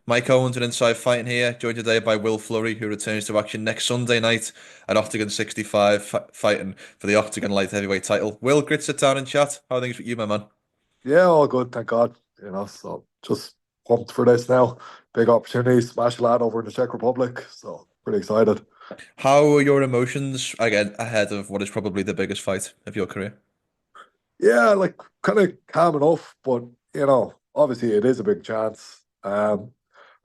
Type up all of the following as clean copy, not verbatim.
Mike Owens and Inside Fighting here, joined today by Will Fleury, who returns to action next Sunday night at Octagon 65, fighting for the Octagon light heavyweight title. Will, great to sit down and chat. How are things with you, my man? Yeah, all good, thank God. So just pumped for this now. Big opportunity, smash a lad over in the Czech Republic. So pretty excited. How are your emotions, again, ahead of what is probably the biggest fight of your career? Yeah, like kind of calm enough, but obviously it is a big chance.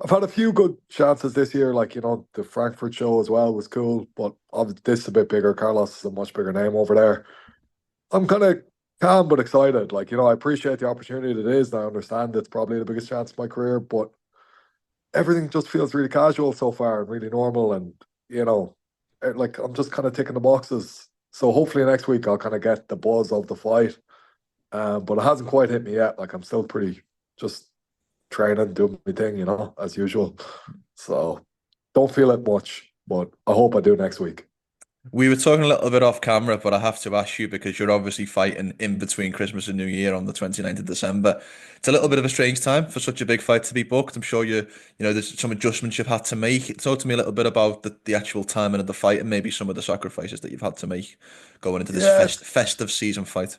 I've had a few good chances this year, like the Frankfurt show as well was cool, but obviously this is a bit bigger. Carlos is a much bigger name over there. I'm kind of calm but excited. Like, I appreciate the opportunity that it is. And I understand it's probably the biggest chance of my career, but everything just feels really casual so far and really normal. And, like I'm just kind of ticking the boxes. So hopefully next week I'll kind of get the buzz of the fight. But it hasn't quite hit me yet. Like I'm still pretty just training, doing my thing, as usual. So don't feel it much, but I hope I do next week. We were talking a little bit off camera, but I have to ask you because you're obviously fighting in between Christmas and New Year on the 29th of December. It's a little bit of a strange time for such a big fight to be booked. I'm sure there's some adjustments you've had to make. Talk to me a little bit about the actual timing of the fight and maybe some of the sacrifices that you've had to make going into this Yeah, festive season fight.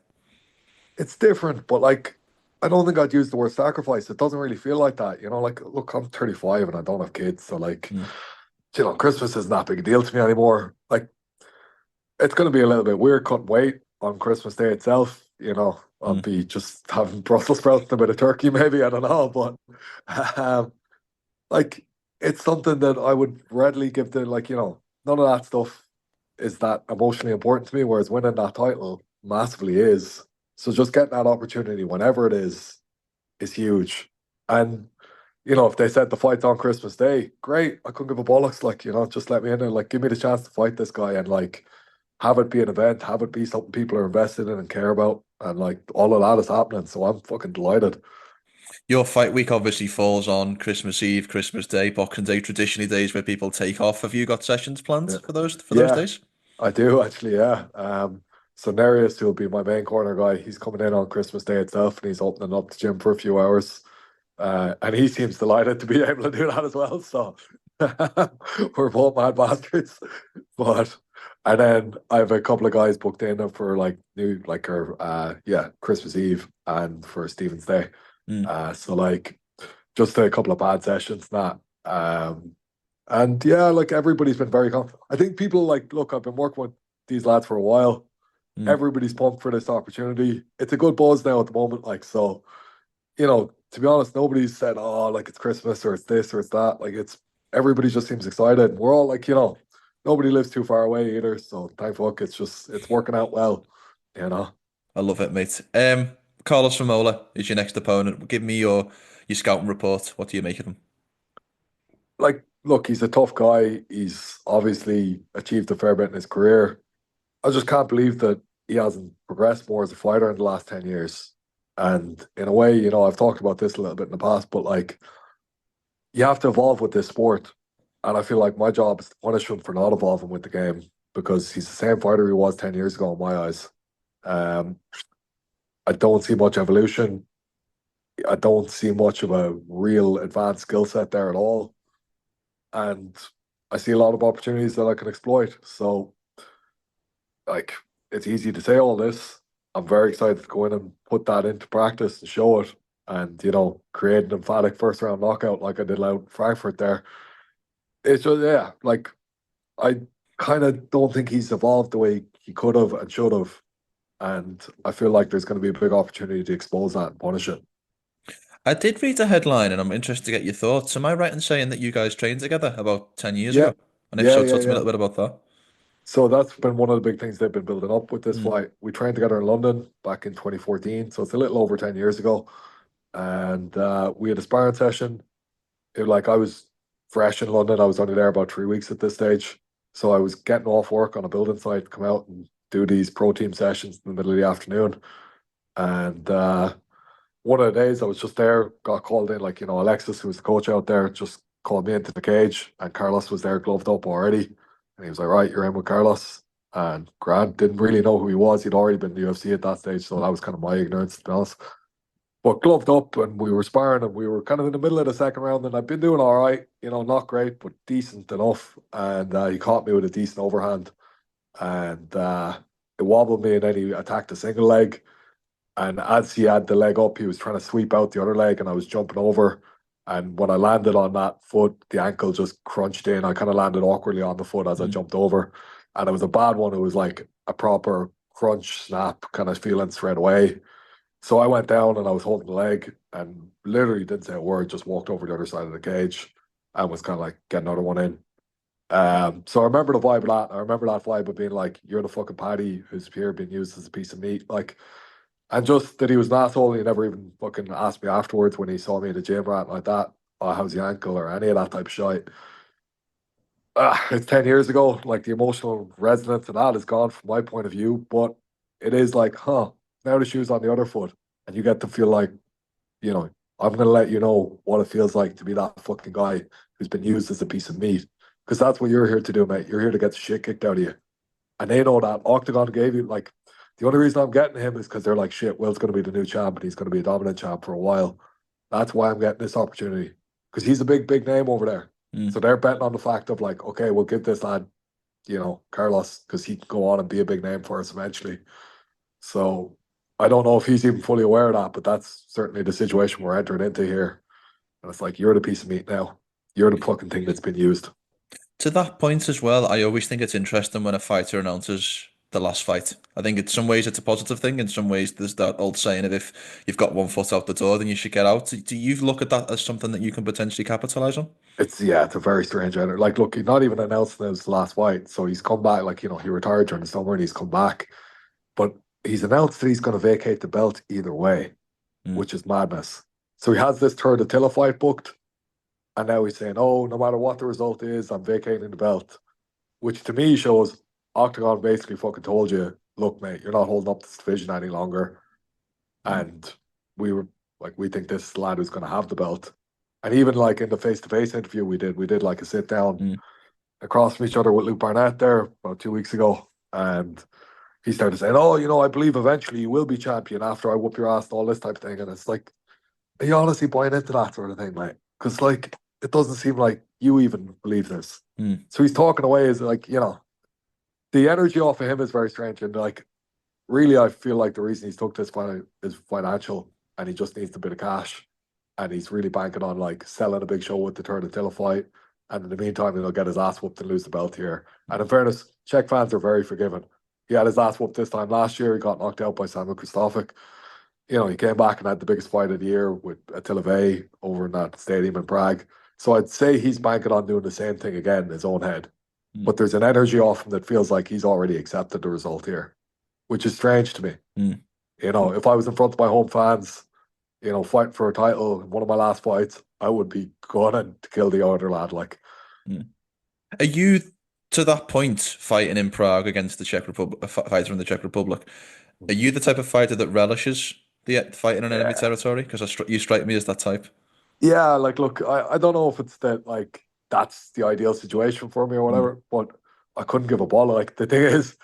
it's different, but like I don't think I'd use the word sacrifice. It doesn't really feel like that. Like look, I'm 35 and I don't have kids, so like, Mm, Christmas isn't that big a deal to me anymore. Like it's gonna be a little bit weird cutting weight on Christmas Day itself. I'll mm. be just having Brussels sprouts and a bit of turkey, maybe, I don't know, but um, like it's something that I would readily give the like, none of that stuff is that emotionally important to me, whereas winning that title massively is. So just getting that opportunity whenever it is huge. And if they said the fight's on Christmas Day, great. I couldn't give a bollocks. Like, just let me in and like give me the chance to fight this guy and like have it be an event, have it be something people are invested in and care about. And like all of that is happening. So I'm fucking delighted. Your fight week obviously falls on Christmas Eve, Christmas Day, Boxing Day, traditionally days where people take off. Have you got sessions planned Yeah. for those Yeah, days? I do actually, yeah. So Nereus, who will be my main corner guy, he's coming in on Christmas Day itself and he's opening up the gym for a few hours. And he seems delighted to be able to do that as well. So we're both mad bastards. But and then I have a couple of guys booked in for like new like our Christmas Eve and for Stephen's Day. Mm. So like just a couple of bad sessions that. And yeah, like everybody's been very confident. I think people like, look, I've been working with these lads for a while. Mm. Everybody's pumped for this opportunity. It's a good buzz now at the moment. Like, so, to be honest, nobody's said, oh, like it's Christmas or it's this or it's that. Like, everybody just seems excited. We're all like, nobody lives too far away either. So, thank fuck, it's working out well, you know. I love it, mate. Karlos Vemola is your next opponent. Give me your scouting report. What do you make of him? Like, look, he's a tough guy. He's obviously achieved a fair bit in his career. I just can't believe that he hasn't progressed more as a fighter in the last 10 years. And in a way, I've talked about this a little bit in the past, but like you have to evolve with this sport. And I feel like my job is to punish him for not evolving with the game because he's the same fighter he was 10 years ago in my eyes. Um, I don't see much evolution. I don't see much of a real advanced skill set there at all. And I see a lot of opportunities that I can exploit. So like it's easy to say all this. I'm very excited to go in and put that into practice and show it and create an emphatic first round knockout like I did out in Frankfurt there. It's just yeah, like I kind of don't think he's evolved the way he could have and should have. And I feel like there's going to be a big opportunity to expose that and punish it. I did read the headline, and I'm interested to get your thoughts. Am I right in saying that you guys trained together about 10 years Yeah, ago? And if yeah, so, yeah, talk to me a yeah. little bit about that. So that's been one of the big things they've been building up with this Mm. fight. We trained together in London back in 2014, so it's a little over 10 years ago. And we had a sparring session. Like I was fresh in London. I was only there about 3 weeks at this stage. So I was getting off work on a building site to come out and do these pro team sessions in the middle of the afternoon. And one of the days I was just there, got called in, like, Alexis, who was the coach out there, just called me into the cage and Carlos was there gloved up already. And he was like, right, you're in with Carlos. And Grant didn't really know who he was. He'd already been in the UFC at that stage. So that was kind of my ignorance, to be honest. but gloved up, and we were sparring, and we were kind of in the middle of the second round, and I've been doing all right, not great, but decent enough. And he caught me with a decent overhand, and it wobbled me, and then he attacked a single leg. And as he had the leg up, he was trying to sweep out the other leg, and I was jumping over. And when I landed on that foot, the ankle just crunched in. I kind of landed awkwardly on the foot as I Mm. jumped over. And it was a bad one. It was like a proper crunch, snap kind of feeling straight away. So I went down and I was holding the leg and literally didn't say a word, just walked over the other side of the cage and was kind of like, get another one in. So I remember the vibe of that. I remember that vibe of being like, you're the fucking patty who's here being used as a piece of meat. Like, and just that he was an asshole. He never even fucking asked me afterwards when he saw me in the gym or anything like that. Oh, how's the ankle or any of that type of shit. It's 10 years ago. Like the emotional resonance of that is gone from my point of view. But it is like, now the shoe's on the other foot. And you get to feel like, I'm going to let you know what it feels like to be that fucking guy who's been used as a piece of meat. Because that's what you're here to do, mate. You're here to get the shit kicked out of you. And they know that. Oktagon gave you, like, the only reason I'm getting him is because they're like, shit, Will's going to be the new champ and he's going to be a dominant champ for a while. That's why I'm getting this opportunity. Because he's a big, big name over there. Mm. So they're betting on the fact of like, okay, we'll give this lad, Karlos, because he can go on and be a big name for us eventually. So I don't know if he's even fully aware of that, but that's certainly the situation we're entering into here. And it's like, you're the piece of meat now. You're the fucking thing that's been used. To that point as well, I always think it's interesting when a fighter announces the last fight. I think in some ways it's a positive thing. In some ways, there's that old saying of if you've got one foot out the door, then you should get out. Do you look at that as something that you can potentially capitalize on? It's a very strange energy. Like, look, he's not even announcing his last fight. So he's come back, like, he retired during the summer and he's come back. But he's announced that he's going to vacate the belt either way, Mm. which is madness. So he has this third Attila fight booked. And now he's saying, oh, no matter what the result is, I'm vacating the belt. Which to me shows Octagon basically fucking told you, look, mate, you're not holding up this division any longer. Mm. And we were like, we think this lad is going to have the belt. And even like in the face-to-face interview we did like a sit down Mm. across from each other with Luke Barnett there about 2 weeks ago. And he started saying, oh, I believe eventually you will be champion after I whoop your ass and all this type of thing. And it's like, are you honestly buying into that sort of thing, mate? Because like, it doesn't seem like you even believe this. Mm. So he's talking away as like, the energy off of him is very strange. And like, really, I feel like the reason he's took this fight is financial and he just needs a bit of cash. And he's really banking on like selling a big show with the third Attila fight. And in the meantime, he'll get his ass whooped and lose the belt here. And in fairness, Czech fans are very forgiving. He had his ass whooped this time last year. He got knocked out by Samuel Kristofic. He came back and had the biggest fight of the year with Attila Vey over in that stadium in Prague. So I'd say he's banking on doing the same thing again in his own head. Mm. But there's an energy off him that feels like he's already accepted the result here, which is strange to me. Mm. If I was in front of my home fans, fighting for a title in one of my last fights, I would be gunning to kill the other lad. Like, Mm. Are you to that point fighting in Prague against the Czech Republic, a fighter in the Czech Republic? Are you the type of fighter that relishes the fighting in enemy yeah, territory? Because you strike me as that type. yeah. Like, look, I don't know if it's that like that's the ideal situation for me or Mm. whatever, but I couldn't give a ball. Like the thing is,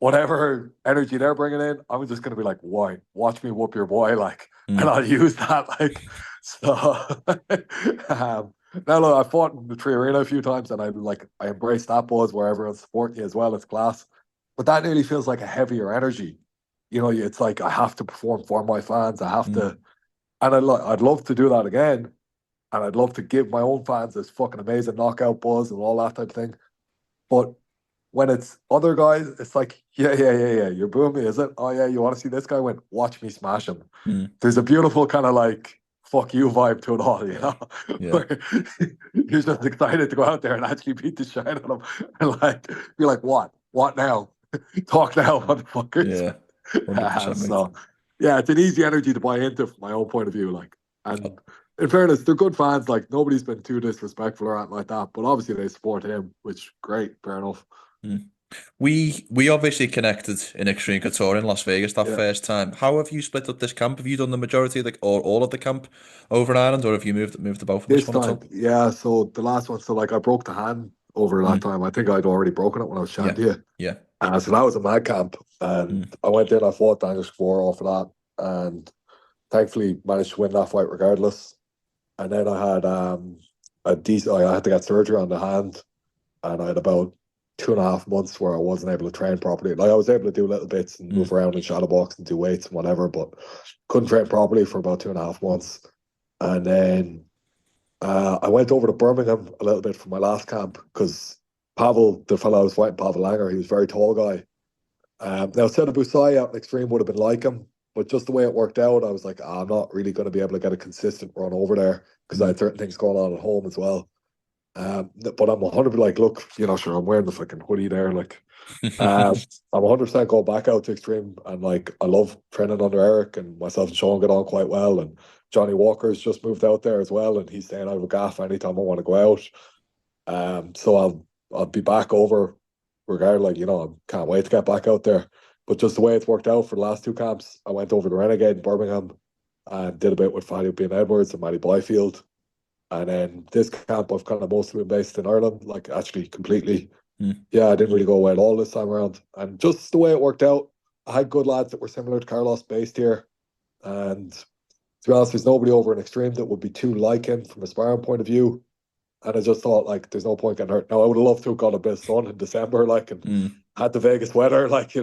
whatever energy they're bringing in, I'm just gonna be like, "Why? Watch me whoop your boy!" Like, and Mm. I'll use that. Like, so. Now look, I fought in the Tree Arena a few times, and I embrace that buzz where everyone's supporting you as well. It's class, but that nearly feels like a heavier energy. It's like I have to perform for my fans. I have Mm. to, and I'd love to do that again, and I'd love to give my own fans this fucking amazing knockout buzz and all that type of thing. But when it's other guys, it's like, yeah, yeah, yeah, yeah. You're booing me, is it? Oh yeah, you want to see this guy win? Watch me smash him. Mm. There's a beautiful kind of like fuck you vibe to it all, Yeah. Yeah. Where you're just excited to go out there and actually beat the shit out of him. And like you're like, what? What now? Talk now, motherfuckers. Yeah. 100%, mate. So yeah, it's an easy energy to buy into from my own point of view. Like, and in fairness, they're good fans. Like nobody's been too disrespectful or anything like that. But obviously they support him, which great, fair enough. Mm. We obviously connected in Xtreme Couture in Las Vegas that Yeah. first time. How have you split up this camp? Have you done the majority of the or all of the camp over in Ireland, or have you moved to both on this This one at time, all? yeah. So the last one, so like I broke the hand over that Mm. time. I think I'd already broken it when I was chatting Yeah. to you. Yeah. So that was a mad camp. And Mm. I went in, I fought Daniel Spore off of that. And thankfully managed to win that fight regardless. And then I had a decent. I had to get surgery on the hand, and I had about 2.5 months where I wasn't able to train properly. Like I was able to do little bits and Mm. move around in shadow box and do weights and whatever, but couldn't train properly for about 2.5 months. And then I went over to Birmingham a little bit for my last camp because Pavel, the fellow I was fighting, Pavel Langer, he was a very tall guy. Now, Seta Busai out in Xtreme would have been like him, but just the way it worked out, I was like, I'm not really going to be able to get a consistent run over there because I had Mm. certain things going on at home as well. But I'm 100% like, look, sure, I'm wearing the fucking hoodie there. Like, I'm 100% going back out to Xtreme. And like, I love training under Eric, and myself and Sean get on quite well. And Johnny Walker's just moved out there as well. And he's saying I have a gaff anytime I want to go out. So I'll be back over regardless. Like, I can't wait to get back out there. But just the way it's worked out for the last two camps, I went over to Renegade in Birmingham and did a bit with Fanny Bean Edwards and Matty Byfield. And then this camp, I've kind of mostly been based in Ireland, like actually completely. Mm. Yeah, I didn't really go away at all this time around. And just the way it worked out, I had good lads that were similar to Karlos based here. And to be honest, there's nobody over in Xtreme that would be too like him from a sparring point of view. And I just thought, like, there's no point getting hurt. Now, I would have loved to have got a bit of sun in December, like, and Mm. had the Vegas weather. Like,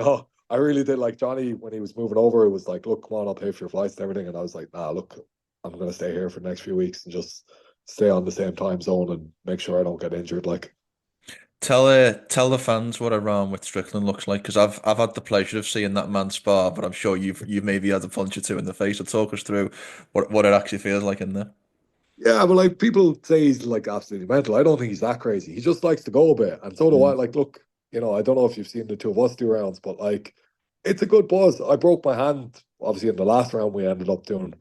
I really did. Like, Johnny, when he was moving over, it was like, look, come on, I'll pay for your flights and everything. And I was like, nah, look, I'm going to stay here for the next few weeks and just stay on the same time zone and make sure I don't get injured. Like, Tell the fans what a round with Strickland looks like, because I've had the pleasure of seeing that man spar, but I'm sure you've maybe had a punch or two in the face. So talk us through what it actually feels like in there. yeah, but like people say he's like absolutely mental. I don't think he's that crazy. He just likes to go a bit. And so do I. Mm. Like, look, I don't know if you've seen the two of us do rounds, but like, it's a good buzz. I broke my hand, obviously, in the last round we ended up doing.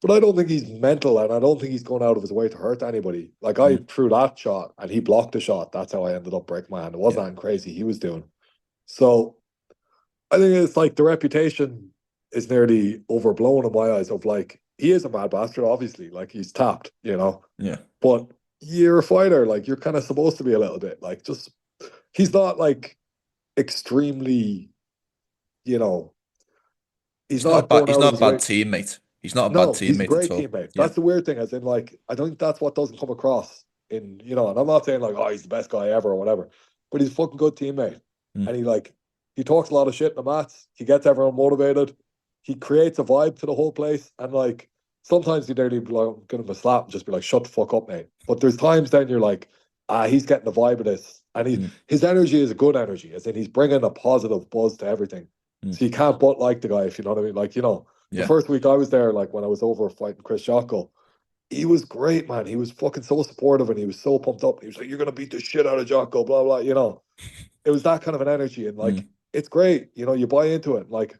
But I don't think he's mental, and I don't think he's going out of his way to hurt anybody. Like I Mm. threw that shot and he blocked the shot. That's how I ended up breaking my hand. It Yeah. wasn't anything crazy he was doing. So I think it's like the reputation is nearly overblown in my eyes of like he is a mad bastard, obviously. Like he's tapped. Yeah. But you're a fighter, like you're kind of supposed to be a little bit like just he's not like extremely, you know, he's He's not a not bad. going He's out of not a his bad way. teammate. He's not a bad No, he's a teammate at great all. teammate. Yeah. That's the weird thing, as in like I think that's what doesn't come across and I'm not saying like, oh, he's the best guy ever or whatever, but he's a fucking good teammate. Mm. And he talks a lot of shit in the mats. He gets everyone motivated. He creates a vibe to the whole place. And like sometimes you nearly be like, give him a slap and just be like, shut the fuck up, mate. But there's times then you're like, he's getting the vibe of this. And Mm. his energy is a good energy, as in he's bringing a positive buzz to everything. Mm. So you can't but like the guy, if you know what I mean. Like, the Yeah. first week I was there, like when I was over fighting Chris Jocko, he was great, man. He was fucking so supportive and he was so pumped up. He was like, "You're gonna beat the shit out of Jocko," blah blah. It was that kind of an energy, and like Mm. it's great. You buy into it. Like,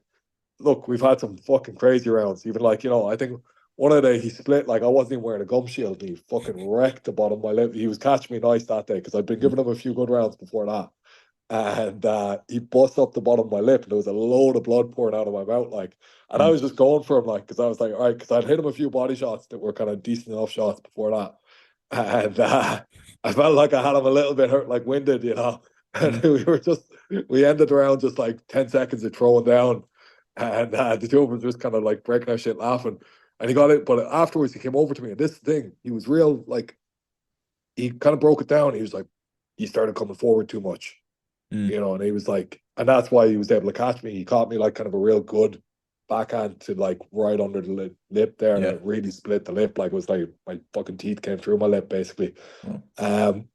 look, we've had some fucking crazy rounds. Even like, I think one of the day he split, like I wasn't even wearing a gum shield. And he fucking wrecked the bottom of my lip. He was catching me nice that day because I'd been Mm. giving him a few good rounds before that. And he bust up the bottom of my lip, and there was a load of blood pouring out of my mouth, like. And I Mm. was just going for him, like, because I was like, all right, because I'd hit him a few body shots that were kind of decent enough shots before that, and I felt like I had him a little bit hurt, like winded. And Mm. we ended around just like 10 seconds of throwing down, and the two of them just kind of like breaking our shit laughing, and he got it. But afterwards, he came over to me, and this thing, he was real, like, he kind of broke it down. He was like, "You started coming forward too much." Mm. And he was like, and that's why he was able to catch me. He caught me like kind of a real good backhand to like right under the lip there, and Yeah. it really split the lip. Like it was like my fucking teeth came through my lip basically. Well, Um,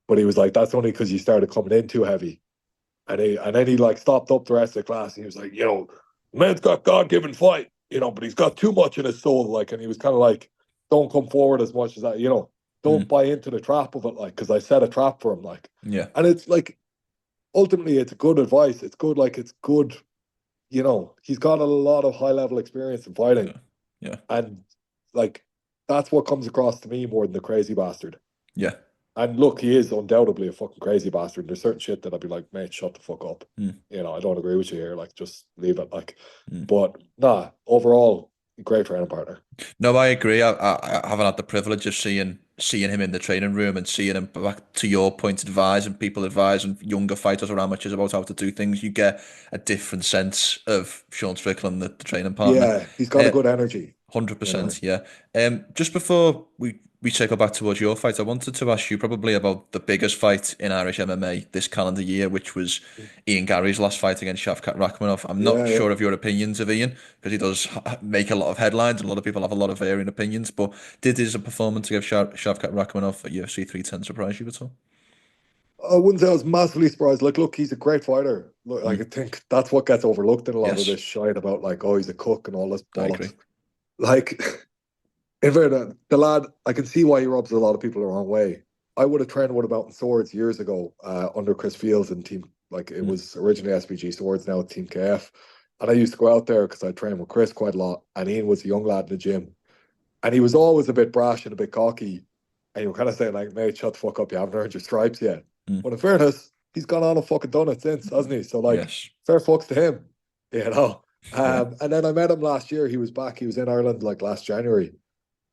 but he was like, that's only because you started coming in too heavy. And then he like stopped up the rest of the class. And he was like, man's got God given fight, but he's got too much in his soul. Like, and he was kind of like, don't come forward as much as that, don't mm. buy into the trap of it, like, because I set a trap for him, like, Yeah. and it's like ultimately it's good advice. It's good, like it's good, he's got a lot of high level experience in fighting. Yeah. Yeah. And like that's what comes across to me more than the crazy bastard. Yeah. And look, he is undoubtedly a fucking crazy bastard. There's certain shit that I'd be like, mate, shut the fuck up. Mm. I don't agree with you here. Like, just leave it. Like, Mm. but nah, overall, great training partner. No, I agree. I haven't had the privilege of seeing him in the training room and seeing him, back to your point, advising people, advising younger fighters or amateurs about how to do things. You get a different sense of Sean Strickland, the training partner. Yeah, he's got a good energy. You know. 100%, yeah. Just before we circle back towards your fight, I wanted to ask you probably about the biggest fight in Irish MMA this calendar year, which was Ian Garry's last fight against Shavkat Rakhmonov. I'm not Yeah, yeah. sure of your opinions of Ian because he does make a lot of headlines and a lot of people have a lot of varying opinions. But did his performance against Shavkat Rakhmonov at UFC 310 surprise you at all? I wouldn't say I was massively surprised. Like, look, he's a great fighter. Look, like, I Mm, think that's what gets overlooked in a lot of yes, this shite about like, oh, he's a cook and all this I agree. bollocks. Like, in fairness, the lad, I can see why he rubs a lot of people the wrong way. I would have trained with him out in Swords years ago, under Chris Fields and team. Like, it Mm, was originally SPG Swords, now it's Team KF. And I used to go out there because I trained with Chris quite a lot. And Ian was a young lad in the gym. And he was always a bit brash and a bit cocky. And you were kind of saying, like, mate, shut the fuck up. You haven't earned your stripes yet. mm, But in fairness, he's gone on and fucking done it since, hasn't he? So, like, yes, fair fucks to him, you know. yeah. And then I met him last year. He was back. He was in Ireland like last January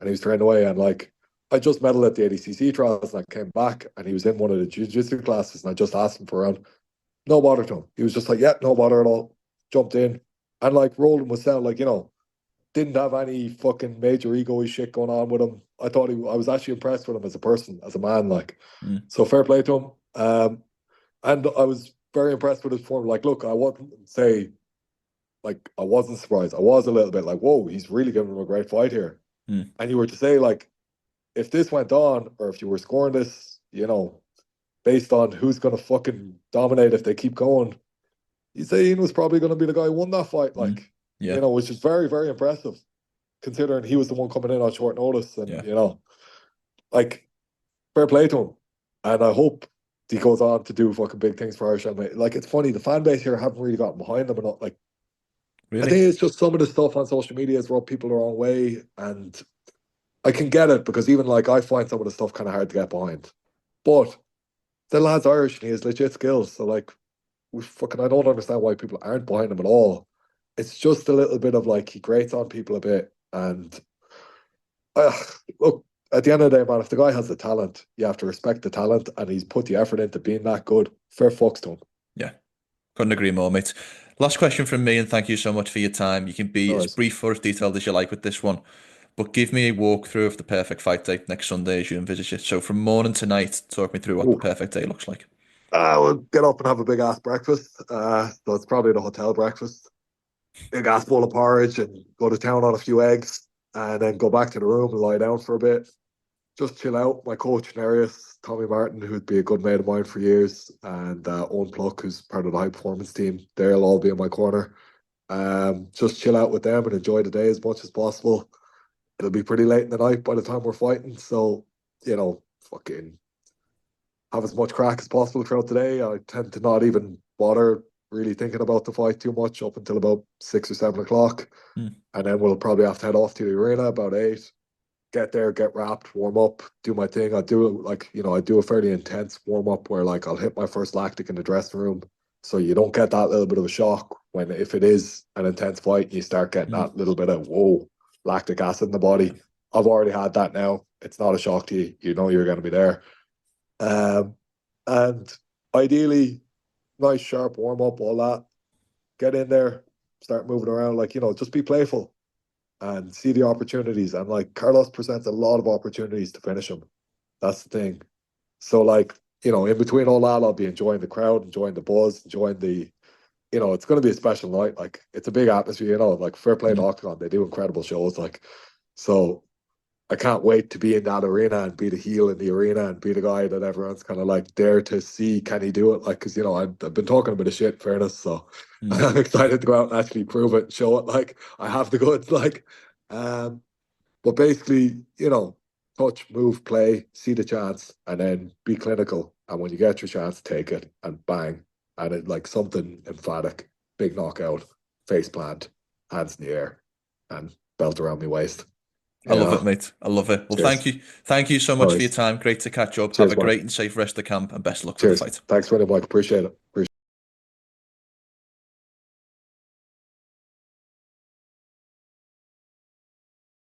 and he was trained away. And like, I just medaled at the ADCC trials and I came back and he was in one of the jiu-jitsu classes and I just asked him for a round. No bother to him. He was just like, yeah, no bother at all. Jumped in and like rolled him with sound, like, didn't have any fucking major ego shit going on with him. I was actually impressed with him as a person, as a man, like. Mm, So fair play to him. And I was very impressed with his form. Like, look, I wouldn't say like I wasn't surprised. I was a little bit like, whoa, he's really giving him a great fight here. mm, And you were to say like, if this went on, or if you were scoring this, based on who's gonna fucking dominate if they keep going, you'd say Ian was probably gonna be the guy who won that fight. mm, Like, yeah, which is very, very impressive considering he was the one coming in on short notice. And, yeah. like, fair play to him. And I hope he goes on to do fucking big things for Irish MMA. Like, it's funny, the fan base here haven't really gotten behind him enough. Like, I Really? think it's just some of the stuff on social media has rubbed people the wrong way. And I can get it because even like I find some of the stuff kind of hard to get behind. But the lad's Irish and he has legit skills. So, like, I don't understand why people aren't behind him at all. It's just a little bit of like he grates on people a bit. And uh, look, at the end of the day, man, if the guy has the talent, you have to respect the talent, and he's put the effort into being that good. Fair fucks to him. Yeah. Couldn't agree more, mate. Last question from me, and thank you so much for your time. You can be No as worries. brief or as detailed as you like with this one, but give me a walkthrough of the perfect fight day next Sunday as you envisage it. So from morning to night, talk me through what the Ooh. perfect day looks like. We'll get up and have a big ass breakfast. So it's probably the hotel breakfast. Big ass bowl of porridge and go to town on a few eggs, and then go back to the room and lie down for a bit. Just chill out. My coach in areas, Tommy Martin, who'd be a good mate of mine for years, and Owen Pluck, who's part of the high performance team. They'll all be in my corner. Just chill out with them and enjoy the day as much as possible. It'll be pretty late in the night by the time we're fighting, so fucking have as much crack as possible throughout the day. I tend to not even bother really thinking about the fight too much up until about 6 or 7 o'clock, Mm, and then we'll probably have to head off to the arena about 8. Get there, get wrapped, warm up, do my thing. I do it like, I do a fairly intense warm up where like I'll hit my first lactic in the dressing room. So you don't get that little bit of a shock when if it is an intense fight, you start getting mm, that little bit of whoa, lactic acid in the body. I've already had that now. It's not a shock to you. You know you're going to be there. Um, and ideally, nice sharp warm up, all that. Get in there, start moving around, like, just be playful and see the opportunities. And like Karlos presents a lot of opportunities to finish him. That's the thing. So like, in between all that, I'll be enjoying the crowd, enjoying the buzz, enjoying it's going to be a special night. Like it's a big atmosphere, like fair play to mm, Oktagon. They do incredible shows. Like, so I can't wait to be in that arena and be the heel in the arena and be the guy that everyone's kind of like there to see, can he do it? Like, because I've been talking a bit of shit, in fairness, so mm. I'm excited to go out and actually prove it, show it. Like I have the goods, like, um, but basically, touch, move, play, see the chance, and then be clinical. And when you get your chance, take it and bang, and it like something emphatic, big knockout, face plant, hands in the air, and belt around my waist. I You love it, know, mate. I love it. Well, thank cheers. you. Thank you so No much for your worries. time. Great to catch up. Have Cheers, a man. great and safe rest of camp and best of luck for the Cheers. fight. Thanks very much. Appreciate it. Appreciate it.